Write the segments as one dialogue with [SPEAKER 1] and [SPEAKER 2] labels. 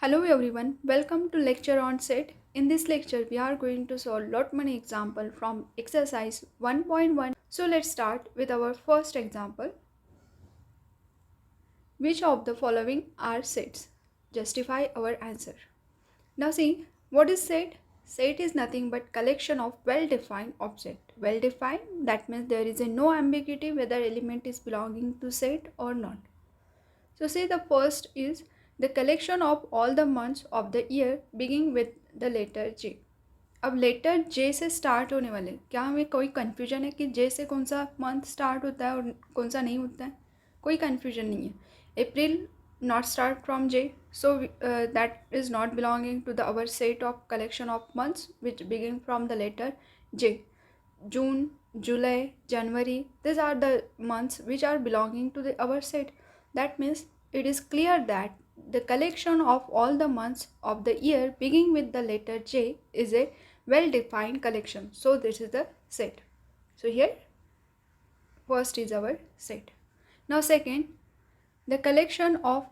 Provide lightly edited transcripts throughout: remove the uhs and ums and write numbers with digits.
[SPEAKER 1] Hello everyone, welcome to lecture on set. In this lecture, we are going to solve lot many example from exercise 1.1. So let's start with our first example. Which of the following are sets? Justify our answer. Now see, what is set? Set is nothing but collection of well-defined object. Well-defined, that means there is a no ambiguity whether element is belonging to set or not. So say the first is the collection of all the months of the year beginning with the letter J. अब letter जे से start होने वाले, क्या हमें कोई confusion है कि जे से कौन सा मंथ स्टार्ट होता है और कौन सा नहीं होता है? कोई कन्फ्यूजन नहीं है. अप्रैल not start from J, so that is not belonging to the our set of collection of months which begin from the letter J. June, July, January, these are the months which are belonging to the our set. That means it is clear that the collection of all the months of the year beginning with the letter J is a well-defined collection. So this is the set. So here first is our set. Now second, the collection of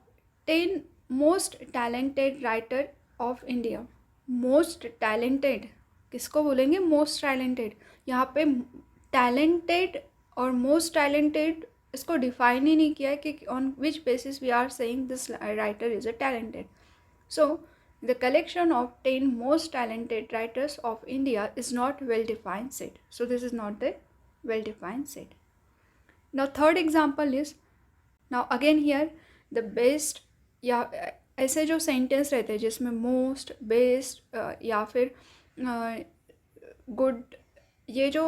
[SPEAKER 1] 10 most talented writer of India. Most talented किसको बोलेंगे? Most talented. यहाँ पे talented और most talented इसको define ही नहीं किया है कि on which basis we are saying this writer is a talented. So the collection of 10 most talented writers of India is not well defined set. So this is not the well defined set. Now third example is, now again here the best या ऐसे जो sentence रहते हैं जिसमें most best या फिर good, ये जो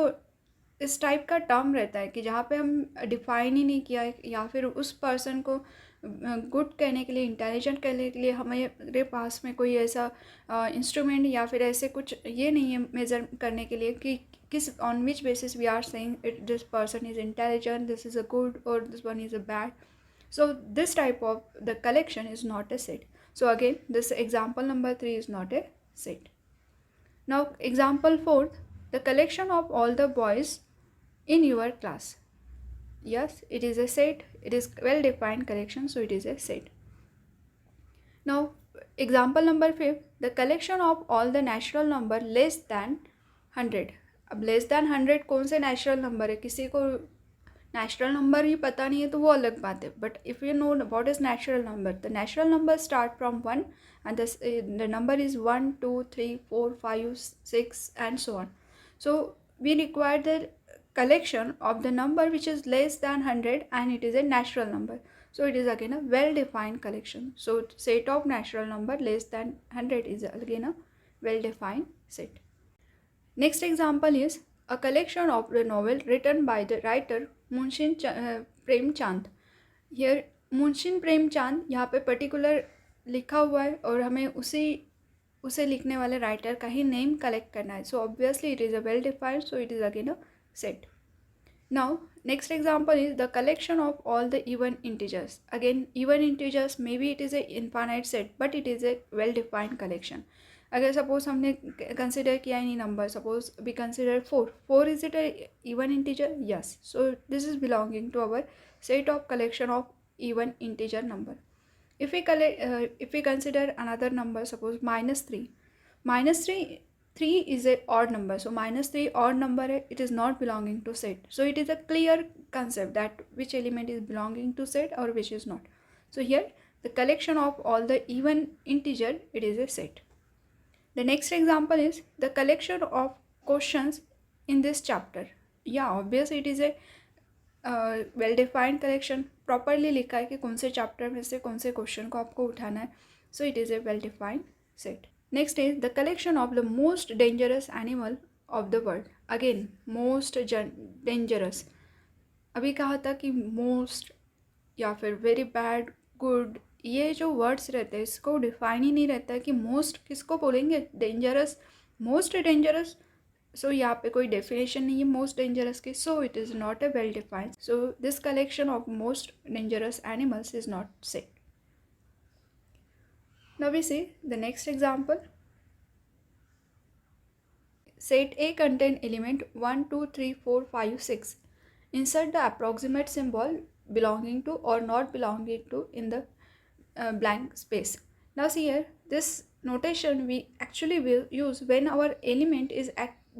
[SPEAKER 1] इस टाइप का टर्म रहता है कि जहाँ पे हम डिफाइन ही नहीं किया है या फिर उस पर्सन को गुड कहने के लिए, इंटेलिजेंट कहने के लिए हमारे पास में कोई ऐसा इंस्ट्रूमेंट या फिर ऐसे कुछ ये नहीं है मेज़र करने के लिए कि किस on which basis we are saying it this person is intelligent, this is a good और this one is a bad. So this type of the collection is not a set. So again this example number 3 is not a set. Now example 4, the collection of all the boys in your class. Yes, it is a set. It is well defined collection, so it is a set. Now example number 5, the collection of all the natural number less than 100. अब less than 100 कौन से natural number है? किसी को natural number ही पता नहीं है तो वो अलग बात है, but if you know what is natural number, the natural number start from 1 and the number is 1 2 3 4 5 6 and so on. So we require the collection of the number which is less than 100 and it is a natural number. So it is again a well defined collection. So set of natural number less than 100 is again a well defined set. Next example is a collection of the novel written by the writer Munshi Premchand. Here Munshi Premchand यहाँ पे particular लिखा हुआ है और हमें उसे लिखने वाले राइटर का ही नेम कलेक्ट करना है. So obviously it is a well defined, so it is again a set. Now next example is the collection of all the even integers. Again even integers maybe it is a infinite set but it is a well defined collection. अगर suppose हमने consider किया any number, suppose we consider 4 is it a even integer? Yes. So this is belonging to our set of collection of even integer number. if we consider another number, suppose -3 is a odd number, so -3 odd number है, it is not belonging to set. So it is a clear concept that which element is belonging to set or which is not. So here the collection of all the even integer, it is a set. The next example is the collection of questions in this chapter. Yeah, obviously it is a well defined collection. Properly लिखा है कि कौन से chapter में से कौन से question को आपको उठाना है. So it is a well defined set. Next is the collection of the most dangerous animal of the world. Again most dangerous, अभी कहा था कि मोस्ट या फिर वेरी बैड, गुड, ये जो वर्ड्स रहते हैं इसको डिफाइन ही नहीं रहता है कि मोस्ट किसको बोलेंगे, डेंजरस, मोस्ट डेंजरस. सो यहाँ पे कोई डेफिनेशन नहीं है मोस्ट डेंजरस की, so it is not a well defined. So this collection of most dangerous animals is not set. Now we see the next example. Set A contain element 1 2 3 4 5 6. Insert the approximate symbol belonging to or not belonging to in the blank space. Now see here, this notation we actually will use when our element is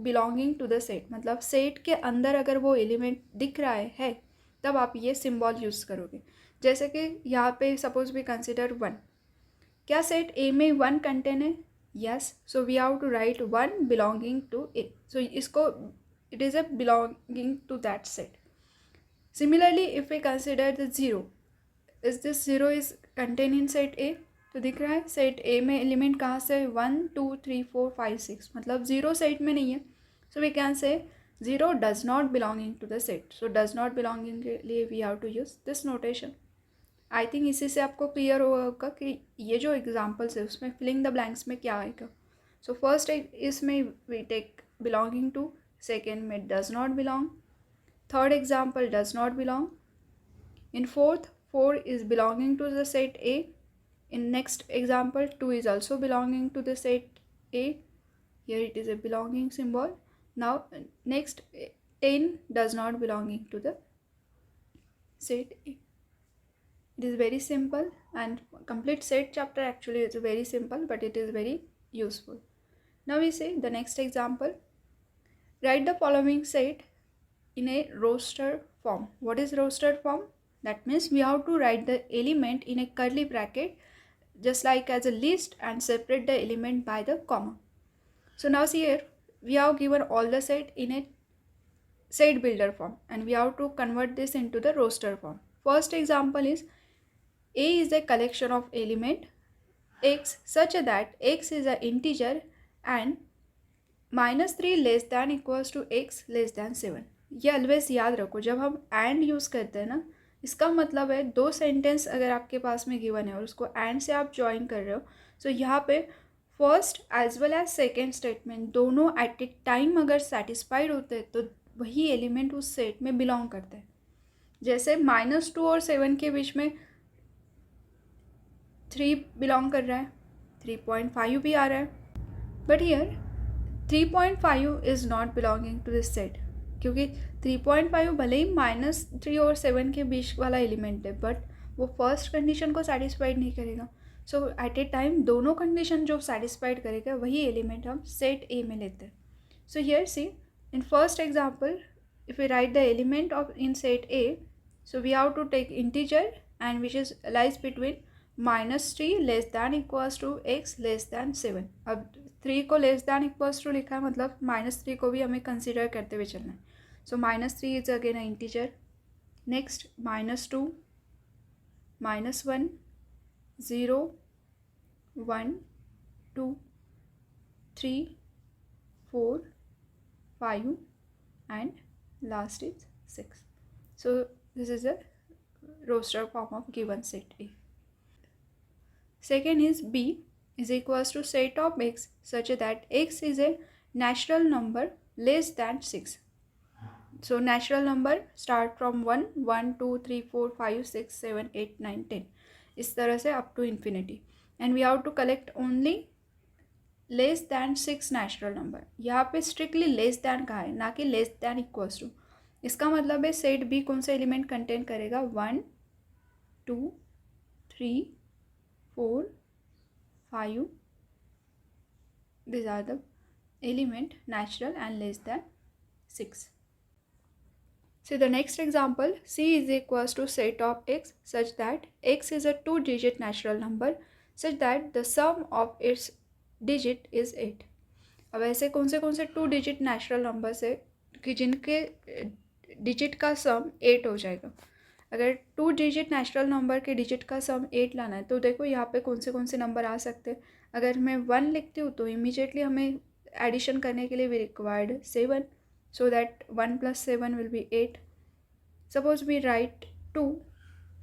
[SPEAKER 1] belonging to the set. मतलब set के अंदर अगर वो element दिख रहा है तब आप ये सिंबल यूज़ करोगे. जैसे कि यहाँ पे सपोज वी कंसिडर 1. क्या सेट ए में 1 कंटेन है? Yes. So we have to write 1 belonging to A. So इसको it is a belonging to that set. Similarly, if we consider the 0, is this 0 is contained in set A? तो दिख रहा है set A में element कहाँ से 1 2 3 4 5 6, मतलब 0 set में नहीं है. So we can say 0 does not belonging to the set. So does not belonging के लिए we have to use this notation. I think इसी से आपको क्लियर होगा कि ये जो एग्जाम्पल्स है उसमें फिलिंग द ब्लैंक्स में क्या आएगा. सो फर्स्ट इसमें we take belonging to, second में does not belong, third example does not belong. In fourth, 4 is belonging to the set A. In next example, 2 is also belonging to the set A. Here it is a belonging symbol. Now next 10 does not belonging to the set A. It is very simple, and complete set chapter actually is very simple, but it is very useful. Now we see the next example. Write the following set in a roster form. What is roster form? That means we have to write the element in a curly bracket just like as a list and separate the element by the comma. So now see here, we have given all the set in a set builder form and we have to convert this into the roster form. First example is A is a collection of element x such that x is an integer and -3 less than equals to x less than 7. ये always याद रखो, जब हम and use करते हैं ना, इसका मतलब है दो सेंटेंस अगर आपके पास में गिवन है और उसको एंड से आप ज्वाइन कर रहे हो, सो यहाँ पे first as well as second statement दोनों एट ए टाइम अगर सेटिस्फाइड होते हैं तो वही एलिमेंट उस सेट में बिलोंग करते हैं. जैसे -2 और 7 के बीच में 3 बिलोंग कर रहा है, 3.5 भी आ रहा है, but here 3.5 is not belonging to this set, क्योंकि 3.5 भले ही -3 और 7 के बीच वाला एलिमेंट है बट वो फर्स्ट कंडीशन को सेटिस्फाइड नहीं करेगा. सो एट ए टाइम दोनों कंडीशन जो सेटिस्फाइड करेगा वही एलिमेंट हम सेट ए में लेते हैं. So here see in first example if we write the element of in set A, so we have to take integer and which is lies between -3 less than equals to x less than 7. अब 3 को less than equals to लिखा है, मतलब -3 को भी हमें consider करते हुए चलना है. सो -3 is again a integer. Next -2, -1, 0, 1, 2, 3, 4, 5 and last is 6. So this is a roster form of given set A. Second is B is equals to set of x such that x is a natural number less than 6. So natural number start from 1, 1, 2, 3, 4, 5, 6, 7, 8, 9, 10 इस तरह से up to infinity. And we have to collect only less than 6 natural number. यहाँ पे strictly less than का है, ना कि less than equals to. इसका मतलब है सेट B कौन सा एलिमेंट कंटेन करेगा? 1, 2, 3, 4, 5. These are the element natural and less than 6. See the next example. C is equals to set of x such that x is a 2-digit natural number such that the sum of its digit is 8. अब ऐसे कौन से 2-digit natural numbers है कि जिनके digit का सम 8 हो जाएगा. अगर 2-digit नेचुरल नंबर के डिजिट का सम 8 लाना है तो देखो यहाँ पे कौन से नंबर आ सकते हैं. अगर मैं 1 लिखती हूँ तो इमीजिएटली हमें एडिशन करने के लिए we required 7, so that 1 + 7 will be 8. Suppose we write 2,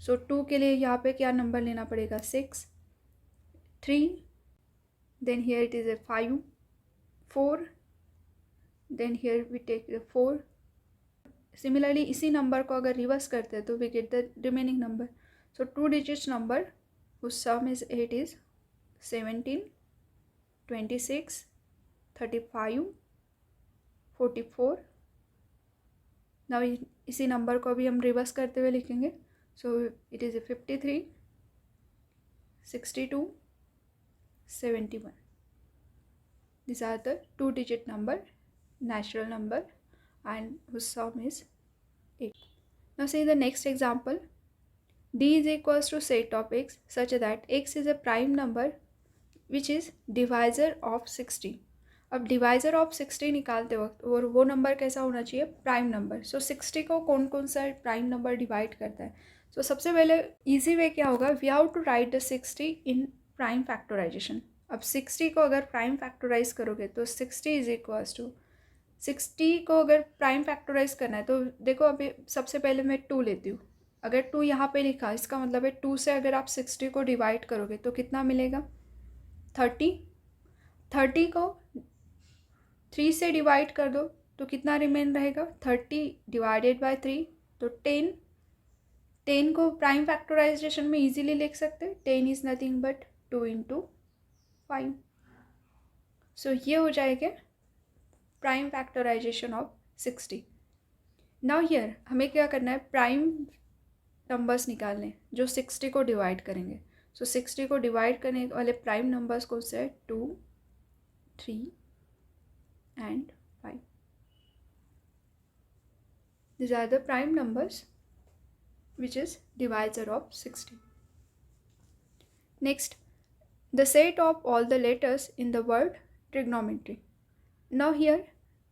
[SPEAKER 1] सो 2 के लिए यहाँ पे क्या नंबर लेना पड़ेगा? 6, 3, then here it is a 5, 4, then here we take the 4. Similarly इसी नंबर को अगर रिवर्स करते हैं तो we get the remaining number. So 2 digits number whose sum is 8 is 17, 26, 35, 44. Now इसी नंबर को अभी हम रिवर्स करते हुए लिखेंगे. So it is 53, 62, 71. These are the 2-digit number, natural number, and whose sum is 8. Now see the next example. D is equals to set of x such that x is a prime number which is divisor of 60. अब divisor of 60 निकालते वक्त और वो number कैसा होना चाहिए, prime number. सो 60 को कौन कौन सा प्राइम नंबर डिवाइड करता है. सो सबसे पहले इजी वे क्या होगा, we have to write the 60 in prime factorization. अब 60 को अगर प्राइम फैक्टराइज करोगे तो 60 इज इक्वल्स टू 60 को अगर प्राइम फैक्टराइज करना है तो देखो अभी सबसे पहले मैं 2 लेती हूँ. अगर 2 यहाँ पे लिखा, इसका मतलब है 2 से अगर आप 60 को डिवाइड करोगे तो कितना मिलेगा, 30. 30 को 3 से डिवाइड कर दो तो कितना रिमेन रहेगा, 30 डिवाइडेड बाय 3 तो 10. 10 को प्राइम फैक्टराइजेशन में इजीली लिख सकते हैं. 10 इज़ नथिंग बट 2 × 5. सो ये हो जाएगा prime factorization of 60. Now here हमें क्या करना है, प्राइम नंबर्स निकालने जो 60 को डिवाइड करेंगे. सो 60 को डिवाइड करने वाले प्राइम नंबर्स कौन से है, 2, 3 and 5. These are the prime numbers which is divisor of 60. Next, the set of all the letters in the word trigonometry. Now here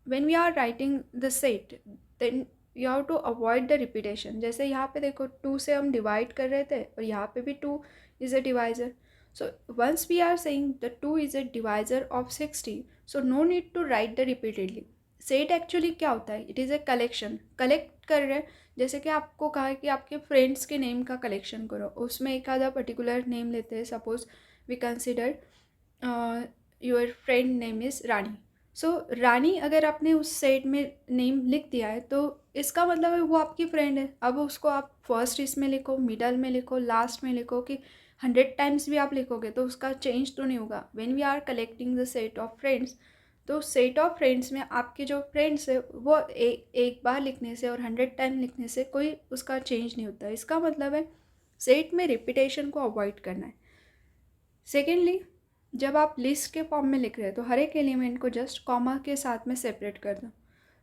[SPEAKER 1] when we are writing the set then you have to avoid the repetition. जैसे यहाँ पे देखो 2 से हम divide कर रहे थे और यहाँ पे भी 2 is a divisor. So once we are saying the 2 is a divisor of 60, so no need to write the repeatedly. Set actually क्या होता है, it is a collection. Collect कर रहे हैं, जैसे कि आपको कहा है कि आपके फ्रेंड्स के नेम का कलेक्शन करो, उसमें एक आधा पर्टिकुलर नेम लेते हैं. Suppose we consider your friend name is Rani. So Rani अगर आपने उस सेट में नेम लिख दिया है तो इसका मतलब है वो आपकी फ्रेंड है. अब उसको आप फर्स्ट इसमें लिखो, मिडल में लिखो, लास्ट में लिखो, कि 100 टाइम्स भी आप लिखोगे तो उसका चेंज तो नहीं होगा. When we are collecting the set of friends, तो सेट ऑफ फ्रेंड्स में आपके जो फ्रेंड्स है वो एक बार लिखने से और 100 टाइम लिखने से कोई उसका चेंज नहीं होता. इसका मतलब है सेट में रिपीटेशन को अवॉइड करना है. सेकेंडली, जब आप लिस्ट के फॉर्म में लिख रहे हैं तो हर एक एलिमेंट को जस्ट कॉमा के साथ में सेपरेट कर दो.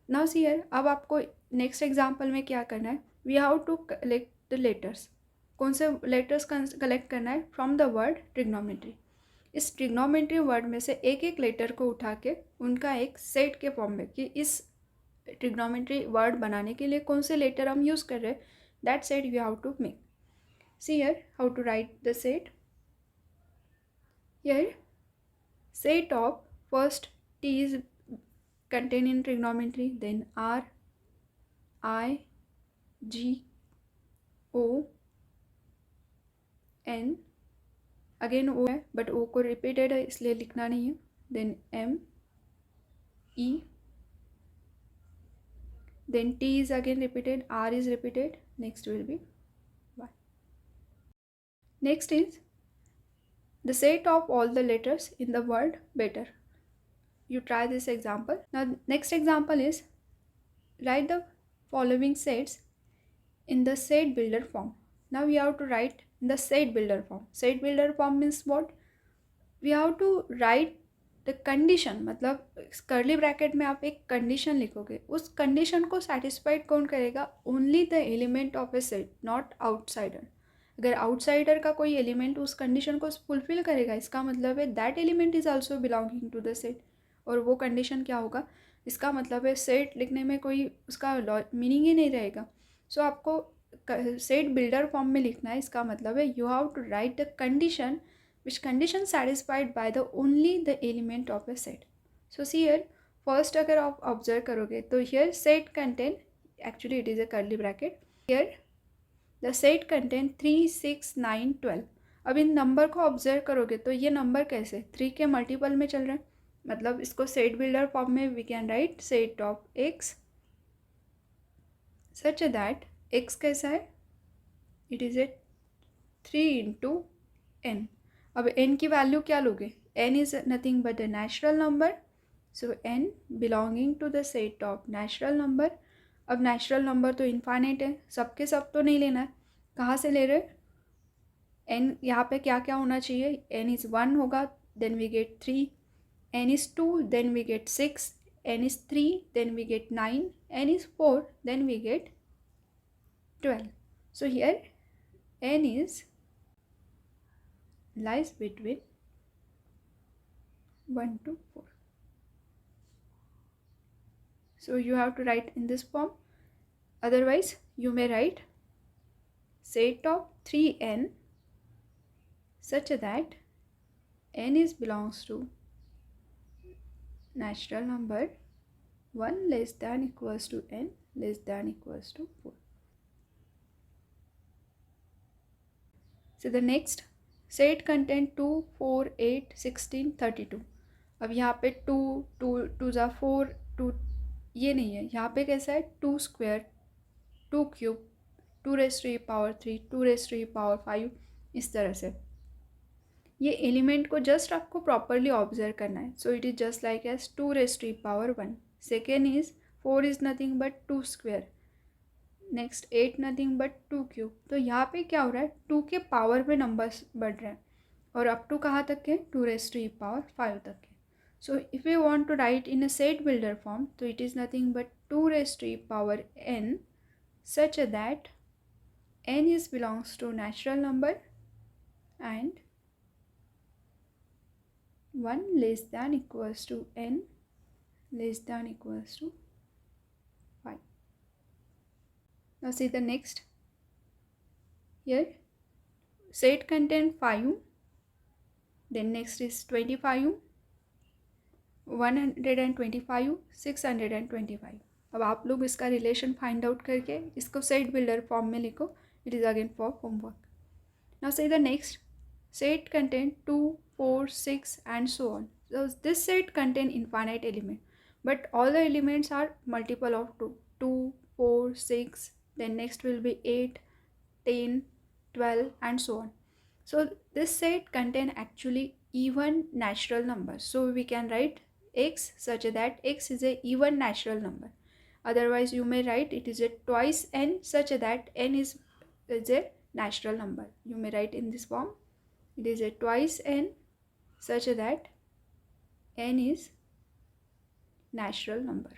[SPEAKER 1] नाउ सी हियर, अब आपको नेक्स्ट एग्जांपल में क्या करना है, we have to collect the letters. कौन से लेटर्स कलेक्ट करना है, फ्रॉम द वर्ड ट्रिग्नोमेट्री. इस ट्रिग्नोमेट्री वर्ड में से एक एक लेटर को उठा के उनका एक सेट के फॉर्म में, कि इस ट्रिग्नोमेट्री वर्ड बनाने के लिए कौन से लेटर हम यूज़ कर रहे हैं, that set we have to make. See here how to write the set. Here set of first T is contained in trigonometry, then R, I, G, O, N, again O है but O को repeated है इसलिए लिखना नहीं है, then M, E, then T is again repeated, R is repeated, next will be Y. Next is the set of all the letters in the word better. You try this example. Now next example is write the following sets in the set builder form. Now we have to write in the set builder form. Set builder form means what? We have to write the condition. मतलब curly bracket में आप एक condition लिखोगे, उस condition को satisfied कौन करेगा, only the element of a set, not outsider. अगर आउटसाइडर का कोई एलिमेंट उस कंडीशन को फुलफिल करेगा, इसका मतलब है that element is also belonging to the set. और वो कंडीशन क्या होगा, इसका मतलब है सेट लिखने में कोई उसका मीनिंग ही नहीं रहेगा. सो आपको सेट बिल्डर फॉर्म में लिखना है. इसका मतलब है you have to write the condition which condition satisfied by the only the element of a set. So see here first अगर आप ऑब्जर्व करोगे तो here set contain, actually it is a curly bracket, here the set contain 3, 6, 9, 12. अब इन number को observe करोगे तो ये number कैसे 3 के मल्टीपल में चल रहे हैं, मतलब इसको सेट बिल्डर फॉर्म में we can write set of x such that x कैसा है, इट इज़ ए 3 × n. अब n की वैल्यू क्या लोगे, n is nothing but the natural number, so n belonging to the set of natural number. अब natural number तो infinite है, सबके सब तो नहीं लेना है, कहाँ से ले रहे, n यहाँ पे क्या क्या होना चाहिए, n इज़ 1 होगा then we get 3, n is 2, then we get 6, n is 3, then we get 9, n is 4, then we get 12. So here n is lies between 1 to 4. So you have to write in this form. Otherwise you may write set of 3n such that n is belongs to natural number 1 less than equals to n less than equals to 4. So the next set content 2, 4, 8, 16, 32. अब यहाँ पे 2 2 ज़ा 4 2 ये नहीं है, यहाँ पे कैसा है 2 square 2 cube 2 raise to the power 3 2 raise to the power 5, इस तरह से ये एलिमेंट को जस्ट आपको प्रॉपरली ऑब्जर्व करना है. So it is just like as 2 raise to the power 1. Second is 4 is nothing but 2 square. Next 8 nothing but 2 cube. तो यहाँ पे क्या हो रहा है 2 के पावर पे नंबर्स बढ़ रहे हैं और अप टू कहाँ तक के 2 रेज़ टू द पावर 5 तक के. So if we want to write in a set builder form, so it is nothing but 2 raised to the power n such that n is belongs to natural number and 1 less than equals to n less than equals to 5. Now see the next. Here set contain 5, then next is 25, 125, 625. अब आप लोग इसका relation find out करके इसको set builder form में लिखो. It is again for homework. Now से the next set contain 2, 4, 6 and so on. So this set contain infinite element, but all the elements are multiple of 2, 2, 4, 6, then next will be 8, 10, 12 and so on. So this set contain actually even natural numbers. So we can write x such that x is a even natural number. Otherwise you may write it is a twice n such that n is a natural number. You may write in this form. It is a twice n such that n is natural number.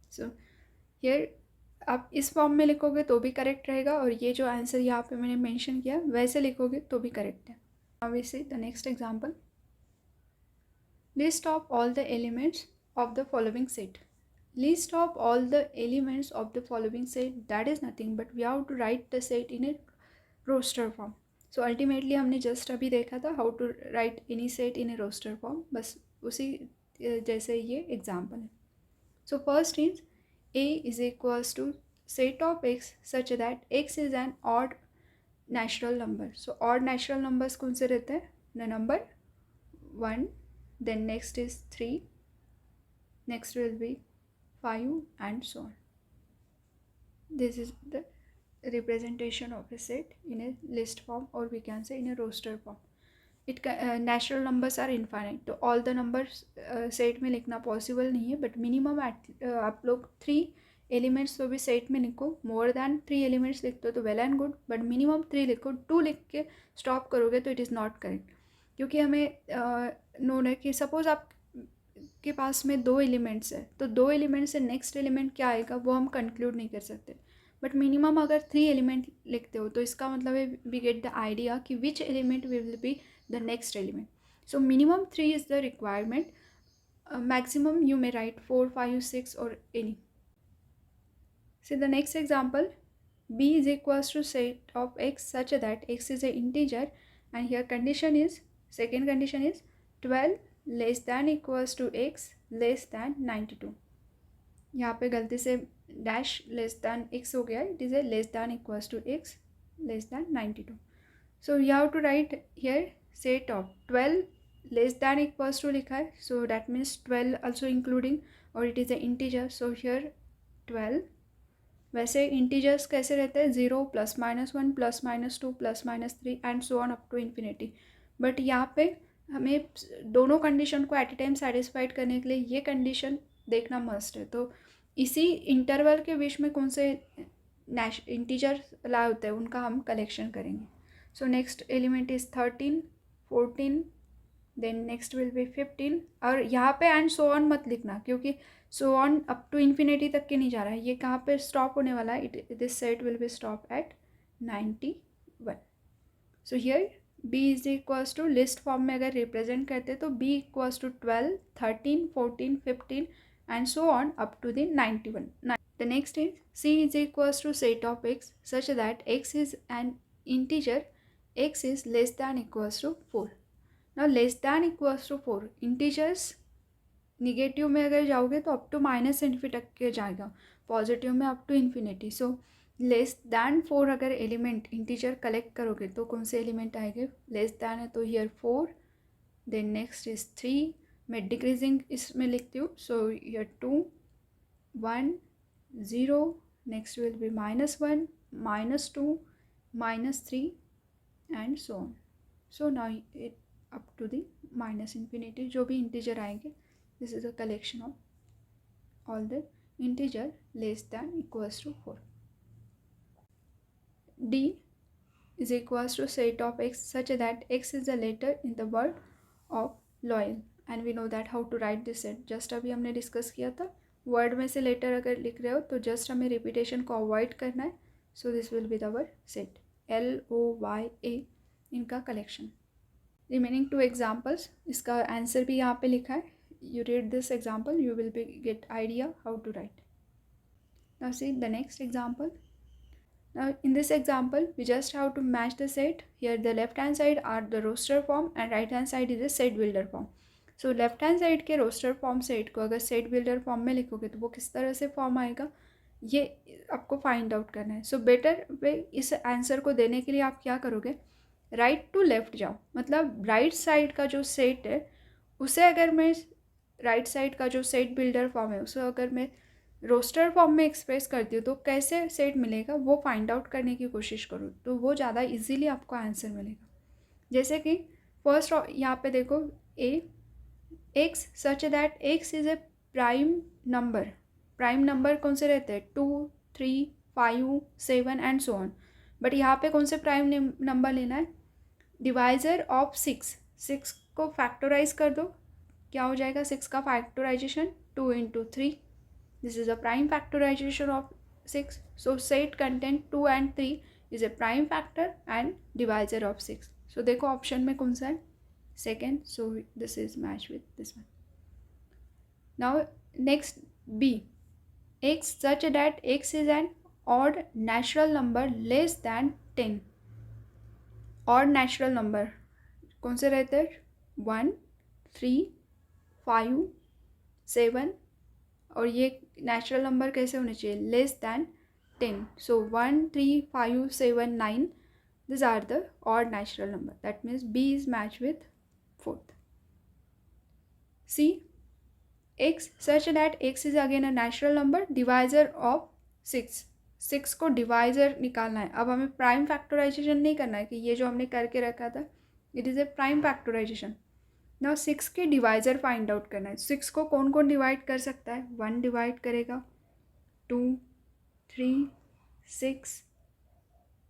[SPEAKER 1] So here आप इस form में लिखोगे तो भी correct रहेगा और ये जो आंसर यहाँ पे मैंने मेंशन किया वैसे लिखोगे तो भी करेक्ट है. Now we see the next example. List of all the elements of the following set. List of all the elements of the following set, that is nothing but we have to write the set in a roster form. So ultimately हमने just अभी देखा था how to write any set in a roster form. बस उसी जैसे ये example है. So first is a is equals to set of x such that x is an odd natural number. So odd natural numbers कौन से रहते हैं? The number 1, then next is 3, next will be 5 and so on. This is the representation of a set in a list form or we can say in a roster form. It natural numbers are infinite, तो all the numbers set में लिखना possible नहीं है, but minimum आप लोग 3 elements तो भी set में लिखो. more than 3 elements लिखते हो तो well and good, but minimum 3 लिखो. 2 लिख के stop करोगे तो it is not correct, क्योंकि हमें नोन है कि सपोज आप के पास में 2 एलिमेंट्स है तो 2 एलिमेंट से नेक्स्ट एलिमेंट क्या आएगा वो हम कंक्लूड नहीं कर सकते. बट मिनिमम अगर 3 एलिमेंट लिखते हो तो इसका मतलब है वी गेट द आइडिया कि which element will be the next element. So minimum 3 is the requirement. Maximum you may right 4, 5, 6 और any. C the next example. b is equals to set of x such that x is a integer and here condition is, second condition is 12 less than equals to x less than 92. यहाँ पे गलती से dash less than X हो गया. It is a less than equals to x less than 92. So you have to write here set of 12 less than equals to लिखा है, so that means 12 also including और it is a integer. So here 12. वैसे integers कैसे रहते हैं 0 +-1 +-2 +-3 and so on up to infinity. But यहाँ पे हमें दोनों कंडीशन को एट ए टाइम सेटिस्फाइड करने के लिए ये कंडीशन देखना मस्ट है. तो इसी इंटरवल के बीच में कौन से इंटीजर लाए होते हैं उनका हम कलेक्शन करेंगे. So next element is 13, 14, then next will be 15. और यहाँ पे एंड सो ऑन मत लिखना, क्योंकि so on up to infinity तक के नहीं जा रहा है, ये कहाँ पे स्टॉप होने वाला है. This set will be stop at 91. So here b is equals to list form में अगर रिप्रेजेंट करते तो b equals to 12, 13, 14, 15 and so on up to the 91. The next is c is equals to set of x such that x is an integer, x is less than equals to 4. Now less than equals to 4 integers negative में अगर जाओगे तो up to minus infinity तक के जाएगा, positive में up to infinity. So less than 4 अगर element integer collect करोगे तो कौन से एलिमेंट आएंगे. लेस दैन है तो हियर 4, देन नेक्स्ट इज 3. मैं डिक्रीजिंग इसमें लिखती हूँ. So here 2, 1, 0, next will be -1, -2, -3 and so on. So now it up to the minus infinity जो भी इंटीजर आएंगे. This is a collection of all the integer less than equals to 4. D is equals to set of x such that x is the letter in the word of loyal, and we know that how to write this set. Just अभी हमने discuss किया था, word में से letter अगर लिख रहे हो तो जस्ट हमें रिपीटेशन को अवॉइड करना है. So this will be our set LOYA, इनका कलेक्शन. रिमेनिंग 2 एग्जाम्पल्स, इसका आंसर भी यहाँ पे लिखा है. You read this example, you will get idea how to write. Now see the next example. Now in this example we just have to match the set. Here the left hand side are the roster form and right hand side is the set builder form. So left hand side के roster form set को अगर set builder form में लिखोगे तो वो किस तरह से फॉर्म आएगा ये आपको फाइंड आउट करना है. सो बेटर वे इस आंसर को देने के लिए आप क्या करोगे, राइट टू लेफ्ट जाओ. मतलब राइट साइड का जो सेट है उसे अगर मैं राइट साइड का जो सेट बिल्डर फॉर्म है उसे अगर मैं रोस्टर फॉर्म में एक्सप्रेस करती हूँ तो कैसे सेट मिलेगा वो फाइंड आउट करने की कोशिश करो, तो वो ज़्यादा इजीली आपको आंसर मिलेगा. जैसे कि फर्स्ट यहाँ पे देखो a X such that X is a prime number. Prime number कौन से रहते हैं 2, 3, 5, 7 एंड सो ऑन. बट यहाँ पे कौन से प्राइम नंबर लेना है, डिवाइजर ऑफ 6. 6 को फैक्टराइज कर दो, क्या हो जाएगा 6 का factorization 2 × 3. This is a prime factorization of 6. So set content 2 and 3 is a prime factor and divisor of 6. So देखो ऑप्शन में कौन सा है, second. So this is match with this one. Now next B, x such that x is an odd natural number less than 10. Odd natural number कौन से रहते हैं 1, 3, 5, 7 और ये नेचुरल नंबर कैसे होने चाहिए less than 10. So 1, 3, 5, 7, 9 this are the odd natural number. That means B is match with 4th. C x such that x is again a natural number divisor of 6. 6 को डिवाइजर निकालना है. अब हमें prime factorisation नहीं करना है कि ये जो हमने करके रखा था it is a prime factorization. Now 6 के डिवाइजर फाइंड आउट करना है. 6 को कौन कौन डिवाइड कर सकता है, 1 डिवाइड करेगा, 2, 3, 6.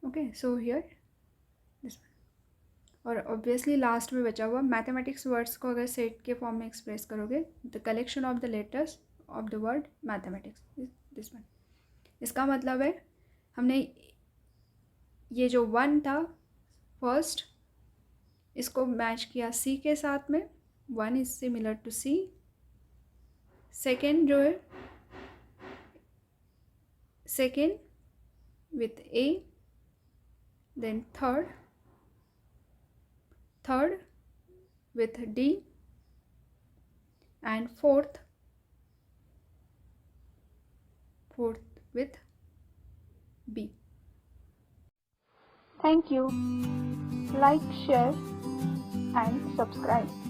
[SPEAKER 1] Okay, so here this one. और ऑब्वियसली लास्ट में बचा हुआ मैथमेटिक्स वर्ड्स को अगर सेट के फॉर्म में एक्सप्रेस करोगे, the collection of the letters of the word mathematics, this one. इसका मतलब है हमने ये जो 1 था फर्स्ट इसको मैच किया सी के साथ में, 1 is similar to C. Second जो है second with A, then third with D and fourth with B. Thank you. Like, share and subscribe.